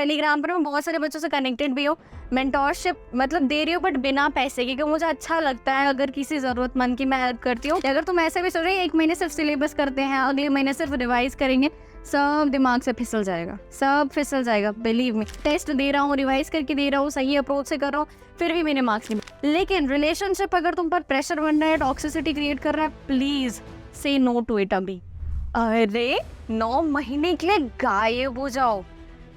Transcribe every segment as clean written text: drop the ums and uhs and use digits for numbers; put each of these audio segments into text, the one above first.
Telegram पर मैं बहुत सारे बच्चों से कनेक्टेड भी हूँ, मेंटोरशिप मतलब दे रही हूँ बट बिना पैसे के, क्योंकि मुझे अच्छा लगता है अगर किसी ज़रूरतमंद की मैं हेल्प करती हूँ। अगर तुम ऐसे भी सोच रहे 1 महीने सिर्फ सिलेबस करते हैं, अगले महीने सिर्फ रिवाइज करेंगे, सब दिमाग से फिसल जाएगा, सब फिसल जाएगा। बिलीव मी, टेस्ट दे रहा हूँ, रिवाइज करके दे रहा हूँ, सही अप्रोच से कर रहा हूँ, फिर भी मेरे मार्क्स नहीं। लेकिन रिलेशनशिप अगर तुम पर प्रेशर बन रहा है, टॉक्सिसिटी क्रिएट कर रहा है, प्लीज से नो टू इट अभी। अरे 9 महीने के लिए गायब हो जाओ,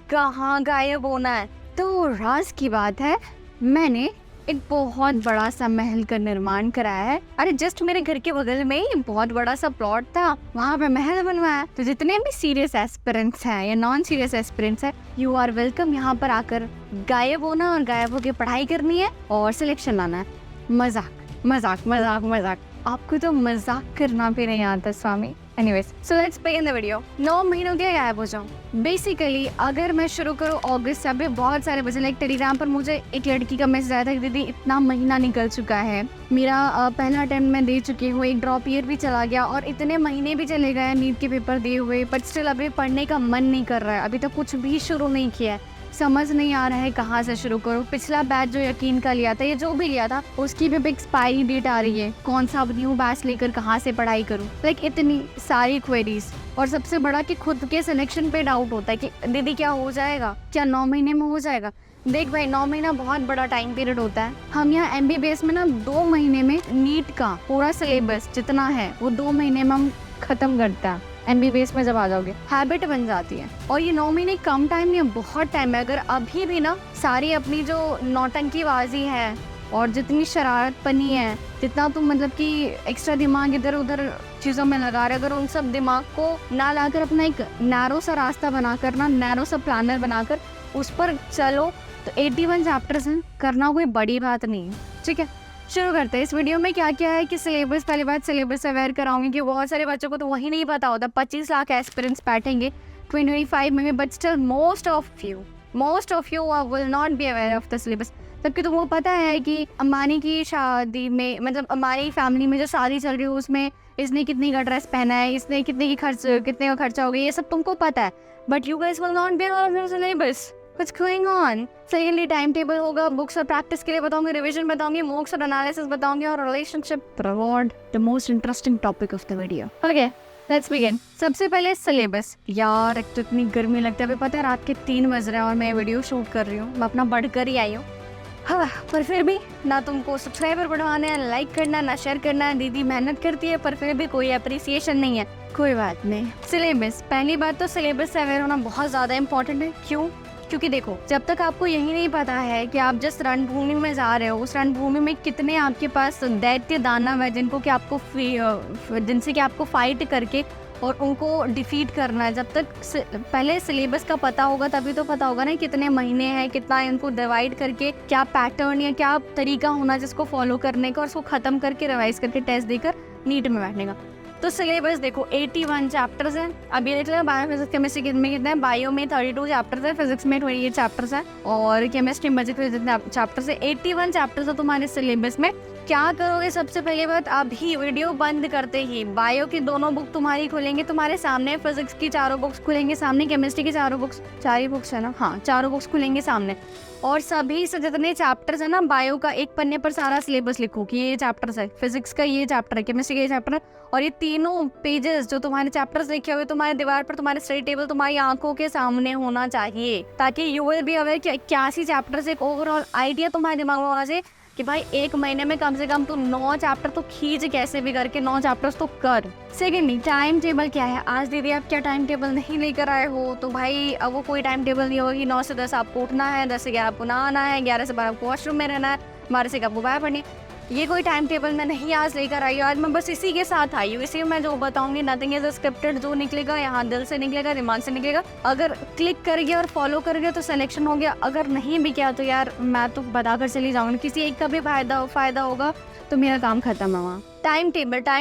कहाँ गायब होना है? तो राज की बात है, मैंने एक बहुत बड़ा सा महल का निर्माण कराया है। अरे जस्ट मेरे घर के बगल में ही बहुत बड़ा सा प्लॉट था, वहाँ पे महल बनवाया। तो जितने भी सीरियस एस्पिरेंट्स हैं या नॉन सीरियस एस्पिरेंट्स हैं, यू आर वेलकम यहाँ पर आकर गायब होना और गायब होकर पढ़ाई करनी है और सिलेक्शन लाना है। मजाक मजाक मजाक मजाक, आपको तो मजाक करना भी नहीं आता स्वामी। Anyways, so let's begin the video. 9 महीनों के लिए गायब हो जाऊँ। बेसिकली अगर मैं शुरू करूँ अगस्त से, अभी बहुत सारे बच्चे लाइक टेलीग्राम पर मुझे एक लड़की का मैसेज आया था कि दीदी इतना महीना निकल चुका है, मेरा पहला अटेम्प्ट मैं दे चुकी हूँ, एक ड्रॉप ईयर भी चला गया और इतने महीने भी चले गए नीट के पेपर दिए हुए, बट स्टिल अभी पढ़ने का मन नहीं कर रहा है, अभी तक कुछ भी शुरू नहीं किया है, समझ नहीं आ रहा है कहाँ से शुरू करूँ। पिछला बैच जो यकीन का लिया था, ये जो भी लिया था, उसकी भी एक्सपायरी डेट आ रही है, कौन सा न्यू बैच लेकर कहाँ से पढ़ाई करूँ, लाइक इतनी सारी क्वेरीज। और सबसे बड़ा कि खुद के सिलेक्शन पे डाउट होता है कि दीदी क्या हो जाएगा, क्या 9 महीने में हो जाएगा? देख भाई, 9 महीना बहुत बड़ा टाइम पीरियड होता है। हम यहाँ MBBS में ना 2 महीने में नीट का पूरा सिलेबस जितना है वो 2 महीने में हम खत्म करता है। MBBS में जब आ जाओगे हैबिट बन जाती है। और ये 9 महीने कम टाइम नहीं है, बहुत टाइम है। अगर अभी भी ना सारी अपनी जो नौटंकीबाजी है और जितनी शरारतपनी है, जितना तुम मतलब कि एक्स्ट्रा दिमाग इधर उधर चीज़ों में लगा रहे, अगर उन सब दिमाग को ना लाकर अपना एक नैरो सा रास्ता बनाकर ना, नैरो सा प्लानर बनाकर उस पर चलो, तो 81 चैप्टर्स हैं, करना कोई बड़ी बात नहीं है। ठीक है, शुरू करते हैं। इस वीडियो में क्या क्या है कि सिलेबस, पहली बात सिलेबस अवेयर कराऊंगी कि बहुत सारे बच्चों को तो वही नहीं पता होता। 25 लाख एस्पिरेंट्स बैठेंगे 2025 में, but still most of you will not be aware of the syllabus. जबकि तुमको पता है कि अंबानी की शादी में, मतलब अंबानी फैमिली में जो शादी चल रही है उसमें इसने कितनी का ड्रेस पहना है, इसने कितने का खर्चा हो गया, ये सब तुमको पता है, but you guys will not be aware of the syllabus. What's going on? Secondly time table होगा, बुक्स और प्रैक्टिस के लिए बताऊंगी, रिवीजन बताऊंगी, मॉक्स और एनालिसिस बताऊंगी, और relationship reward, the most interesting topic of the video. Okay, let's begin. सबसे पहले सिलेबस। यार एक तो इतनी गर्मी लगती है, अभी पता है रात के 3 बज रहे हैं और मैं वीडियो शूट कर रही हूँ, मैं अपना बढ़कर ही आई हूँ। हाँ, पर फिर भी ना तुमको सब्सक्राइबर बढ़वाने हैं, लाइक करना है, ना शेयर करना है। दीदी मेहनत करती है पर फिर भी कोई अप्रिसिएशन नहीं है, कोई बात नहीं। सिलेबस, पहली बात तो सिलेबस से अवेयर होना बहुत ज़्यादा इंपॉर्टेंट है। क्यों? क्योंकि देखो, जब तक आपको यही नहीं पता है कि आप जिस रणभूमि में जा रहे हो, उस रणभूमि में कितने आपके पास दैत्य दानव है जिनको कि आपको जिनसे कि आपको फाइट करके और उनको डिफीट करना है, जब तक पहले सिलेबस का पता होगा तभी तो पता होगा ना कितने महीने हैं, कितना इनको डिवाइड करके क्या पैटर्न या क्या तरीका होना जिसको फॉलो करने का और उसको ख़त्म करके रिवाइज करके टेस्ट देकर नीट में बैठने का। तो सिलेबस देखो 81 चैप्टर्स हैं। अब ये देख लो, बायो फिजिक्स केमिस्ट्री में कितने हैं? बायो में 32 चैप्टर्स है, फिजिक्स में 28 चैप्टर्स हैं और केमिस्ट्री में जितने चैप्टर्स है 81 चैप्टर्स है तुम्हारे सिलेबस में। क्या करोगे? सबसे पहली बात, अभी वीडियो बंद करते ही बायो की दोनों बुक तुम्हारी खुलेंगे तुम्हारे सामने, फिजिक्स की 4 बुक्स खुलेंगे सामने, केमिस्ट्री की 4 बुक्स, 4 ही बुक्स है ना, हाँ 4 बुक्स खुलेंगे सामने। और सभी से जितने चैप्टर्स है ना, बायो का एक पन्ने पर सारा सिलेबस लिखो कि ये चैप्टर्स है, फिजिक्स का ये चैप्टर है, केमिस्ट्री का ये चैप्टर है, और ये तीनों पेजेस जो तुम्हारे चैप्टर्स लिखे हुए तुम्हारे दीवार पर, तुम्हारे स्टडी टेबल तुम्हारी आंखों के सामने होना चाहिए, ताकि यू विल बी अवेयर कि 81 चैप्टर्स, एक ओवरऑल आइडिया तुम्हारे दिमाग में होना चाहिए कि भाई 1 महीने में कम से कम तुम 9 चैप्टर तो खींच कैसे भी करके 9 चैप्टर्स तो कर। सेकेंडली टाइम टेबल क्या है? आज दीदी आप क्या टाइम टेबल नहीं लेकर आए हो? तो भाई अब वो कोई टाइम टेबल नहीं होगी। 9 से 10 आपको उठना है, 10 से 11 आपको नहाना है, 11 से 12 आपको वॉशरूम में रहना है, 12 से आपको बाहर पढ़नी है। ये कोई टाइम टेबल मैं नहीं आज लेकर आई हूँ, आज मैं बस इसी के साथ आई हूँ। इसी में मैं जो बताऊंगी नथिंग इज स्क्रिप्टेड, जो निकलेगा यहाँ दिल से निकलेगा, दिमाग से निकलेगा। अगर क्लिक कर गया और फॉलो कर गया तो सिलेक्शन हो गया, अगर नहीं भी किया तो यार मैं तो बताकर चली जाऊंगी, किसी एक का भी फायदा होगा तो मेरा काम खत्म है वहाँ। टाइम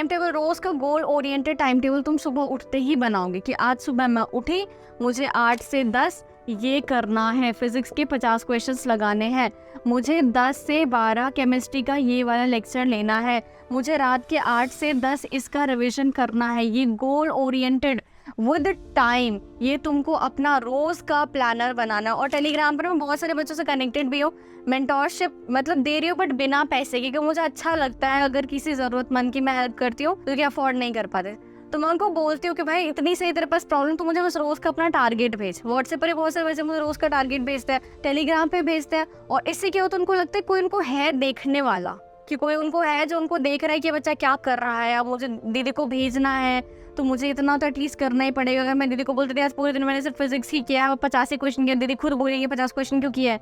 टेबल रोज का गोल ओरिएंटेड टाइम टेबल तुम सुबह उठते ही बनाओगे कि आज सुबह मैं उठी, मुझे 8 से 10 ये करना है, फिजिक्स के 50 क्वेश्चंस लगाने हैं, मुझे 10 से 12 केमिस्ट्री का ये वाला लेक्चर लेना है, मुझे रात के 8 से 10 इसका रिवीजन करना है। ये गोल ओरिएंटेड विद टाइम ये तुमको अपना रोज का प्लानर बनाना। और टेलीग्राम पर मैं बहुत सारे बच्चों से कनेक्टेड भी हूँ, मेंटोरशिप मतलब दे रही हूँ बट बिना पैसे के, क्योंकि मुझे अच्छा लगता है अगर किसी ज़रूरतमंद की मैं हेल्प करती हूँ क्योंकि अफोर्ड नहीं कर पाते, तो मैं उनको बोलती हूँ कि भाई इतनी सही तेरे पास प्रॉब्लम, तो मुझे बस रोज का अपना टारगेट भेज। व्हाट्सएप पर बहुत सारे बच्चे मुझे रोज का टारगेट भेजते हैं, टेलीग्राम पे भेजते हैं, और इससे क्या होता है उनको लगता है कोई उनको है देखने वाला, कि कोई उनको है जो उनको देख रहा है कि बच्चा क्या कर रहा है, अब मुझे दीदी को भेजना है तो मुझे इतना तो एटलीस्ट करना ही पड़ेगा। अगर मैं दीदी को बोलती थी आज पूरे दिन मैंने सिर्फ फिजिक्स ही किया है, 50 क्वेश्चन किया, दीदी खुद बोलेंगे 50 क्वेश्चन क्यों किया है,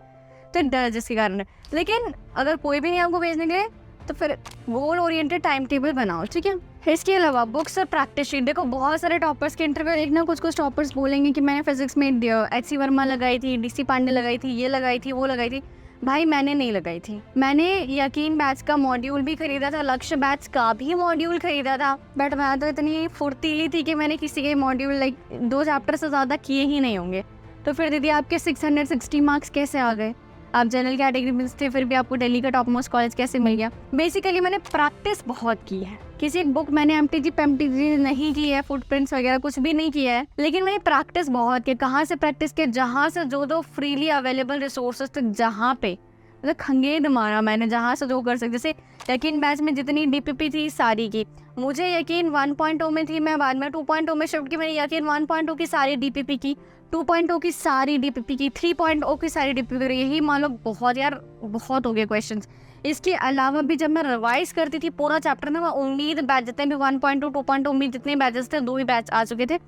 तो डर जिसके कारण है। लेकिन अगर कोई भी नहीं आपको भेजने के लिए तो फिर गोल ओरिएंटेड टाइम टेबल बनाओ, ठीक है। इसके अलावा बुक्स और प्रैक्टिस शीट, देखो बहुत सारे टॉपर्स के इंटरव्यू देखना, कुछ टॉपर्स बोलेंगे कि मैंने फिजिक्स में एच.सी. वर्मा लगाई थी, डी.सी. पांडे लगाई थी, ये लगाई थी, वो लगाई थी। भाई मैंने नहीं लगाई थी, मैंने यकीन बैच का मॉड्यूल भी खरीदा था, लक्ष्य बैच का भी मॉड्यूल खरीदा था, बट मैं तो इतनी फुर्तीली थी कि मैंने किसी के मॉड्यूल 2 चैप्टर से ज़्यादा किए ही नहीं होंगे। तो फिर दीदी आपके 660 मार्क्स कैसे आ गए? आप जनरल कैटेगरी में थे फिर भी आपको दिल्ली का टॉप मोस्ट कॉलेज कैसे मिल गया? बेसिकली मैंने प्रैक्टिस बहुत की है, किसी एक बुक मैंने एमटीजी नहीं की है, फुटप्रिंट्स वगैरह कुछ भी नहीं किया है, लेकिन मैंने प्रैक्टिस बहुत की। कहाँ से प्रैक्टिस की? जहाँ से जो फ्रीली अवेलेबल रिसोर्सेज तक, जहाँ पे मतलब खंगेद मारा मैंने, जहाँ से जो कर सकते। जैसे यकीन बैच में जितनी डीपीपी थी सारी की, मुझे यकीन 1.0 में थी, मैं बाद में 2.0 में शिफ्ट की, मैंने यकीन 1.0 की सारी डीपीपी की, 2.0 की सारी डीपीपी की, 3.0 की सारी डीपीपी की, यही मान लो बहुत यार बहुत हो गए क्वेश्चंस। इसके अलावा भी जब मैं रिवाइज करती थी पूरा चैप्टर ना, मैं उम्मीद बैच जितने भी 1.2 2.0 उम्मीद जितने बैचेस थे, 2 ही बैच आ चुके थे,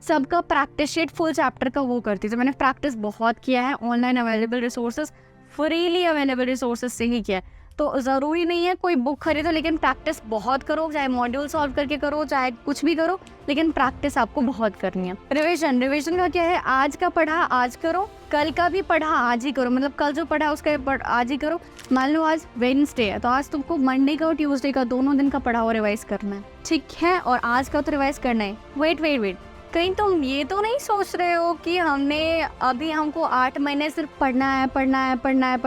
सबका प्रैक्टिस शीट फुल चैप्टर का वो करती थी। मैंने प्रैक्टिस बहुत किया है, online available resources, freely available resources से ही किया है। तो ज़रूरी नहीं है कोई बुक खरीदो, लेकिन प्रैक्टिस बहुत करो, चाहे मॉड्यूल सॉल्व करके करो, चाहे कुछ भी करो, लेकिन प्रैक्टिस आपको बहुत करनी है। रिवीजन का क्या है? आज का पढ़ा आज करो, कल का भी पढ़ा आज ही करो, मतलब कल जो पढ़ा उसका आज ही करो। मान लो आज वेडनेसडे है तो आज तुमको मंडे का और ट्यूसडे का दोनों दिन का पढ़ा हुआ रिवाइज करना है, ठीक है, और आज का तो रिवाइज करना है। वेट कहीं तुम ये तो नहीं सोच रहे हो कि हमको 8 महीने सिर्फ पढ़ना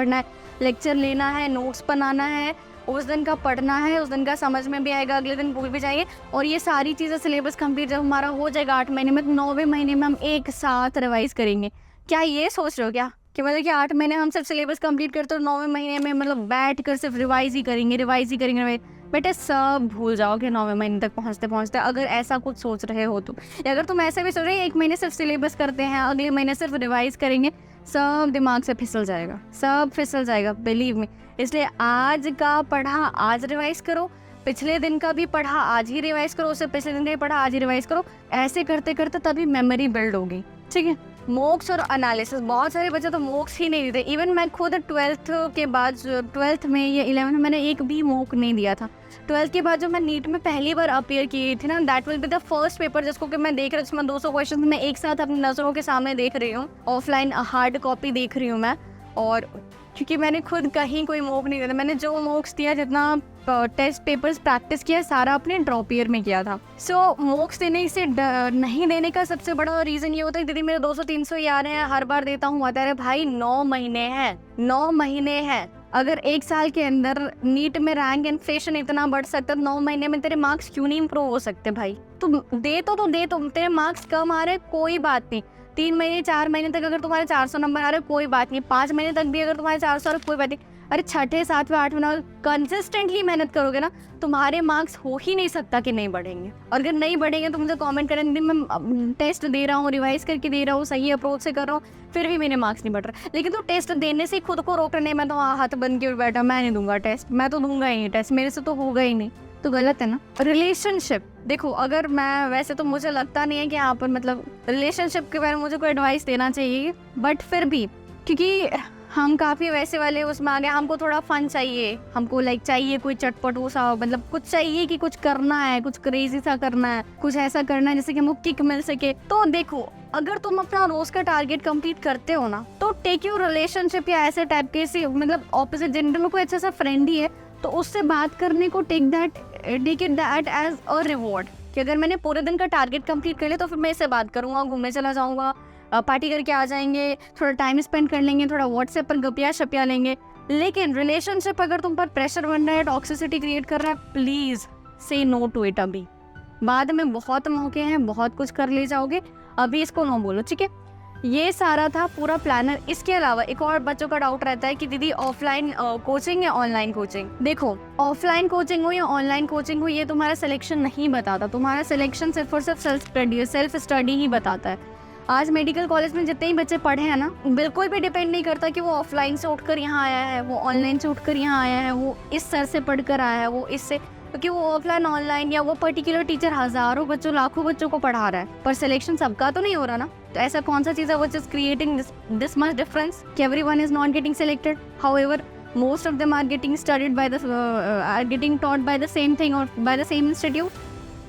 है, लेक्चर लेना है, नोट्स बनाना है, उस दिन का पढ़ना है, उस दिन का समझ में भी आएगा, अगले दिन भूल भी जाएंगे, और ये सारी चीज़ें सिलेबस कंप्लीट जब हमारा हो जाएगा 8 महीने में, तो 9वें महीने में हम एक साथ रिवाइज करेंगे? क्या ये सोच रहे हो क्या कि मतलब कि 8 महीने हम सिर्फ सिलेबस कंप्लीट करते हो, 9वें महीने में मतलब बैठ कर सिर्फ रिवाइज ही करेंगे? बेटे सब भूल जाओगे 9वें महीने तक पहुँचते, अगर ऐसा कुछ सोच रहे हो तो। अगर तुम ऐसे भी सोच रहे हो 1 महीने सिर्फ सिलेबस करते हैं, अगले महीने सिर्फ रिवाइज करेंगे, सब दिमाग से फिसल जाएगा, बिलीव मी। इसलिए आज का पढ़ा आज रिवाइज करो, पिछले दिन का भी पढ़ा आज ही रिवाइज करो, उससे पिछले दिन का भी पढ़ा आज ही रिवाइज करो। ऐसे करते करते तभी मेमोरी बिल्ड होगी, ठीक है। मॉक्स और एनालिसिस, बहुत सारे बच्चे तो मॉक्स ही नहीं देते। इवन मैं खुद 12th के बाद 12th में या 11th में मैंने एक भी मॉक नहीं दिया था। 12th के बाद जो मैं नीट में पहली बार अपीयर की थी ना, that will be the first paper जिसको कि मैं देख रही हूँ, जिसमें 200 क्वेश्चन मैं एक साथ अपनी नज़रों के सामने देख रही हूँ, ऑफलाइन हार्ड कॉपी देख रही हूँ मैं। और क्योंकि मैंने खुद कहीं कोई मॉक नहीं दिया था, मैंने जो मॉक्स दिया, जितना टेस्ट पेपर्स प्रैक्टिस किया, सारा अपने ड्रॉप ईयर में किया था। सो मॉक्स देने से नहीं देने का सबसे बड़ा रीज़न ये होता है, दीदी मेरे 200-300 ही आ रहे हैं, हर बार देता हूँ, आता है। भाई 9 महीने हैं। अगर 1 साल के अंदर नीट में रैंक इन्फ्लेशन इतना बढ़ सकता है, 9 महीने में तेरे मार्क्स क्यों नहीं इम्प्रूव हो सकते भाई? तुम दे तो तेरे मार्क्स कम आ रहे कोई बात नहीं, 3 महीने 4 महीने तक अगर तुम्हारे 400 नंबर आ रहे कोई बात नहीं, 5 महीने तक भी अगर तुम्हारे 400 आ रहे कोई बात नहीं। अरे 6ठे 7वें 8वें नंबर कंसिस्टेंटली मेहनत करोगे ना, तुम्हारे मार्क्स हो ही नहीं सकता कि नहीं बढ़ेंगे। और अगर नहीं बढ़ेंगे तो मुझे कमेंट करें, दीदी मैं टेस्ट दे रहा हूँ, रिवाइज करके दे रहा हूँ, सही अप्रोच से कर रहा हूँ, फिर भी मेरे मार्क्स नहीं बढ़ रहे। लेकिन तो टेस्ट देने से खुद को रोकने, मैं तो हाथ बंद के बैठा, मैं नहीं दूंगा टेस्ट, मैं तो दूंगा ही नहीं टेस्ट, मेरे से तो होगा ही नहीं, तो गलत है ना। रिलेशनशिप, देखो अगर मैं वैसे तो मुझे लगता नहीं है कि यहाँ पर मतलब रिलेशनशिप के बारे में मुझे कोई एडवाइस देना चाहिए, बट फिर भी क्योंकि हम काफ़ी वैसे वाले उसमें आ गए, हमको थोड़ा फन चाहिए, हमको चाहिए कोई चटपटू सा, मतलब कुछ चाहिए कि कुछ करना है, कुछ क्रेजी सा करना है, कुछ ऐसा करना है जिससे कि हमको किक मिल सके। तो देखो अगर तुम अपना रोज का टारगेट कंप्लीट करते हो ना, तो टेक योर रिलेशनशिप या ऐसे टाइप के मतलब ऑपोजिट जेंडर में कोई अच्छा सा फ्रेंड ही है तो उससे बात करने को take it that as a reward, कि अगर मैंने पूरे दिन का टारगेट कंप्लीट कर लिया तो फिर मैं इससे बात करूँगा, घूमने चला जाऊँगा, पार्टी करके आ जाएंगे, थोड़ा टाइम स्पेंड कर लेंगे, थोड़ा व्हाट्सएप पर गपिया शपिया लेंगे। लेकिन रिलेशनशिप अगर तुम पर प्रेशर बन रहा है, टॉक्सिसिटी क्रिएट कर रहा है, प्लीज़ से नो टू इट। अभी बाद में बहुत मौके हैं, बहुत कुछ कर ले जाओगे, अभी इसको नो बोलो, ठीक है। ये सारा था पूरा प्लानर। इसके अलावा एक और बच्चों का डाउट रहता है कि दीदी ऑफलाइन कोचिंग या ऑनलाइन कोचिंग। देखो, ऑफलाइन कोचिंग हो या ऑनलाइन कोचिंग हो, ये तुम्हारा सिलेक्शन नहीं बताता। तुम्हारा सिलेक्शन सिर्फ और सिर्फ सेल्फ स्टडी ही बताता है। आज मेडिकल कॉलेज में जितने ही बच्चे पढ़े हैं ना, बिल्कुल भी डिपेंड नहीं करता कि वो ऑफलाइन से उठकर यहाँ आया है, वो ऑनलाइन से उठकर यहाँ आया है, वो इस सर से पढ़कर आया है, वो इससे, क्योंकि वो ऑफलाइन ऑनलाइन या वो पर्टिकुलर टीचर हज़ारों बच्चों लाखों बच्चों को पढ़ा रहा है, पर सिलेक्शन सबका तो नहीं हो रहा ना। तो ऐसा कौन सा चीज़ है which is creating this much difference कि everyone is not getting selected, however most of them are getting studied by the are getting taught by the same thing और by the same institute,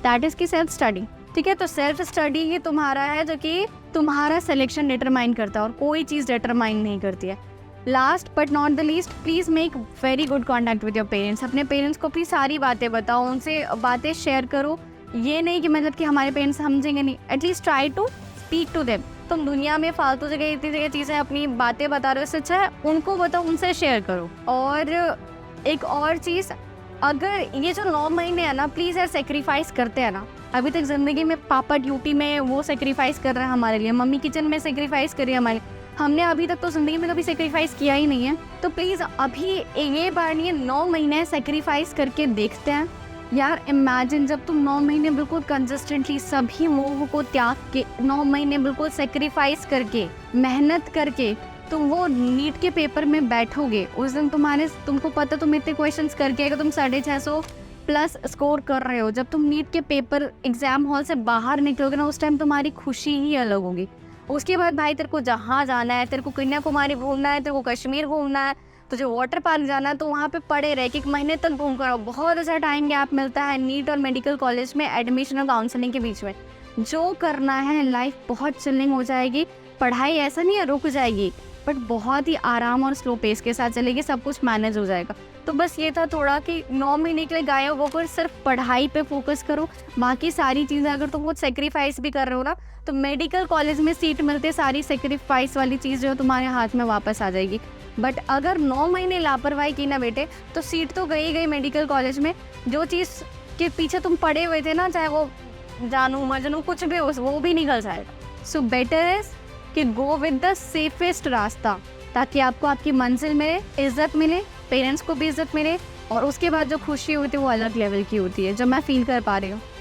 that is key self study, ठीक है। तो self study ही तुम्हारा है जो कि तुम्हारा selection determine करता है और कोई चीज़ डिटरमाइन नहीं करती है। Last but not the least, please make very good contact with your parents. अपने पेरेंट्स को प्लीज़ सारी बातें बताओ, उनसे बातें शेयर करो। ये नहीं कि मतलब कि हमारे पेरेंट्स समझेंगे नहीं, at least try to speak to them. तुम दुनिया में फालतू जगह इतनी जगह चीज़ें अपनी बातें बता रहे हो, इससे अच्छा है उनको बताओ, उनसे शेयर करो। और एक और चीज़, अगर ये जो 9 महीने है ना, प्लीज़ यार सेक्रीफाइस करते हैं ना। अभी तक ज़िंदगी में पापा ड्यूटी में वो सेक्रीफाइस कर रहे हैं हमारे लिए, मम्मी किचन में सेक्रीफाइस करी है हमारे, हमने अभी तक तो ज़िंदगी में कभी सेक्रीफाइस किया ही नहीं है। तो प्लीज़ अभी ये बार नहीं, 9 महीने सेक्रीफाइस करके देखते हैं। यार इमेजिन जब तुम 9 महीने बिल्कुल कंसिस्टेंटली सभी मोह को त्याग के, 9 महीने बिल्कुल सेक्रीफाइस करके, मेहनत करके तुम वो नीट के पेपर में बैठोगे, उस दिन तुमको पता तुम इतने क्वेश्चंस करके अगर तुम 650 प्लस स्कोर कर रहे हो, जब तुम नीट के पेपर एग्जाम हॉल से बाहर निकलोगे ना, उस टाइम तुम्हारी खुशी ही अलग होगी। उसके बाद भाई तेरे को जहाँ जाना है, तेरे को कन्याकुमारी घूमना है, तेरे को कश्मीर घूमना है, तुझे वाटर पार्क जाना है, तो वहाँ पे पड़े रह के 1 महीने तक घूम कर आओ। बहुत अच्छा टाइम गैप मिलता है नीट और मेडिकल कॉलेज में एडमिशन और काउंसलिंग के बीच में। जो करना है, लाइफ बहुत चिलिंग हो जाएगी। पढ़ाई ऐसा नहीं है रुक जाएगी, बट बहुत ही आराम और स्लो पेस के साथ चलेगी, सब कुछ मैनेज हो जाएगा। तो बस ये था थोड़ा कि 9 महीने के लिए गायब होकर सिर्फ पढ़ाई पे फोकस करो। बाकी सारी चीज़ें अगर तुम कुछ सेक्रीफाइस भी कर रहे हो ना, तो मेडिकल कॉलेज में सीट मिलते सारी सेक्रीफाइस वाली चीज़ जो तुम्हारे हाथ में वापस आ जाएगी। बट अगर 9 महीने लापरवाही की ना बेटे, तो सीट तो गई मेडिकल कॉलेज में। जो चीज़ के पीछे तुम पड़े हुए थे ना, चाहे वो जानू मजनू कुछ भी हो, वो भी निकल जाएगा। सो बेटर इज कि गो विद द सेफेस्ट रास्ता, ताकि आपको आपकी मंजिल मिले, इज्जत मिले, पेरेंट्स को भी इज्जत मिले, और उसके बाद जो खुशी होती है वो अलग लेवल की होती है, जो मैं फील कर पा रही हूँ।